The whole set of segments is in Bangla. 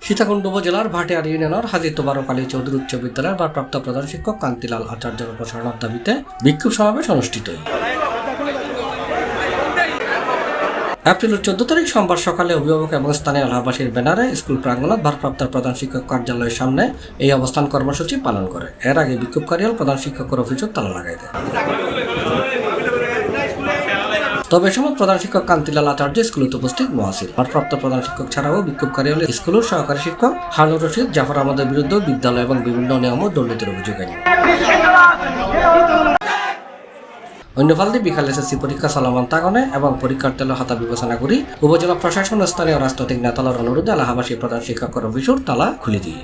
সীতাকুণ্ড উপজেলার ভাটিয়ার ইউনিয়নের হাজী তোবারক আলী চৌধুরী উচ্চ বিদ্যালয়ের ভারপ্রাপ্ত প্রধান শিক্ষক কান্তিলাল আচার্যের অপসারণের দাবিতে বিক্ষোভ সমাবেশ অনুষ্ঠিত। এপ্রিলের 14 তারিখ সোমবার সকালে অভিভাবক এবং স্থানীয় এলাকাবাসীর ব্যানারে স্কুল প্রাঙ্গণত ভারপ্রাপ্ত প্রধান শিক্ষক কার্যালয়ের সামনে এই অবস্থান কর্মসূচি পালন করে। এর আগে বিক্ষোভকারী প্রধান শিক্ষকের অফিসে তালা লাগাই দেয়। তবে সময় প্রধান শিক্ষক কান্তিলাল আচার্য স্কুলে উপস্থিত মহাসির। ভারপ্রাপ্ত প্রধান শিক্ষক ছাড়াও বিক্ষোভকারী হলে স্কুলের সহকারী শিক্ষক হারুন রশিদ, জাফর আহমদের বিরুদ্ধে বিদ্যালয় এবং বিভিন্ন নিয়ম ও দুর্নীতির অভিযোগ আনে। অন্য ফালদি বিকাল এসএসসি পরীক্ষা চলমান থাকনে এবং পরীক্ষার্থীর হাতা বিবেচনা করি উপজেলা প্রশাসন ও স্থানীয় রাজনৈতিক নেতাদের অনুরোধে এলাকাবাসী প্রধান শিক্ষকের অফিসের তালা খুলে দিয়ে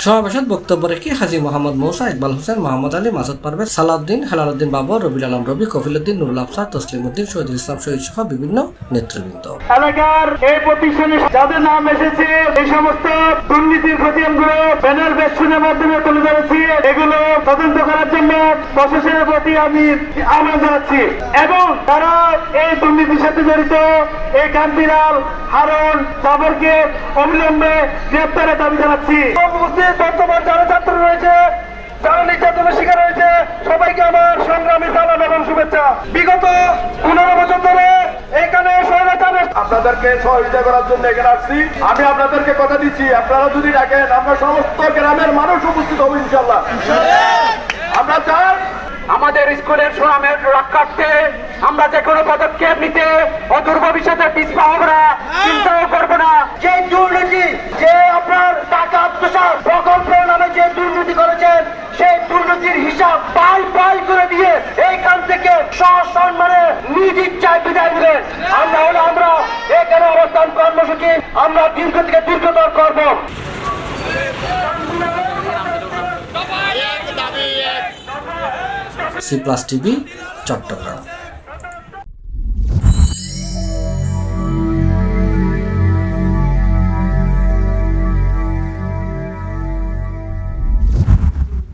সমাবেশত বক্তব্য রেখে হাজী মোহাম্মদ মৌসা, ইকবাল হোসেন, মোহাম্মদ আলী, মাসুদ পারভেজ, সালাউদ্দিন, হেলালুদ্দিন বাবর, রবিল আলম রবি, কফিলউদ্দিন, নুরুল আফসার, তসলিমউদ্দিন, শহীদুল ইসলাম শহীদ সহ বিভিন্ন নেতৃবৃন্দ এলাকার এই প্রতিষ্ঠানে যাদের নাম এসেছে এই সমস্ত দুর্নীতির খতিয়ানগুলো ব্যানার বেষ্টনের মাধ্যমে তুলে ধরেছি। এগুলো তদন্ত করার জন্য প্রশাসনের প্রতি আমি আহ্বান জানাচ্ছি এবং তারা এই দুর্নীতির সাথে জড়িত এই কান্তিলাল, হারুন, জাফরকে অবিলম্বে গ্রেপ্তারের দাবি জানাচ্ছি। বর্তমান যারা ছাত্র রয়েছে, যারা নির্যাতনের শিকার হয়েছে, সবাইকে আমার সংগ্রামী সালাম এবং শুভেচ্ছা। বিগত 15 বছর ধরে এখানে আপনাদেরকে সহযোগিতা করার জন্য এখানে আসছি। আমি আপনাদেরকে কথা দিচ্ছি, আপনারা যদি ডাকেন আমরা সমস্ত গ্রামের মানুষ উপস্থিত হবো ইনশাল্লাহ। আমরা চাই আমাদের স্কুলের সুনামের রক্ষার্থে আমরা যে কোনো পদক্ষেপ নিতে অদূর ভবিষ্যতে পিছপা হবো না, চিন্তাও করবো না। যে দুর্নীতি, যে আপনার টাকা আত্মসাৎ প্রকল্পের নামে যে দুর্নীতি করেছেন, সেই দুর্নীতির হিসাব পাই করে দিয়ে এইখান থেকে সসম্মানে নিজ ইচ্ছায় বিদায় দিলেন। আমরা এখানে অবস্থান কর্মসূচি আমরা দীর্ঘ থেকে দীর্ঘতর করব। C plus TV, Chittagong.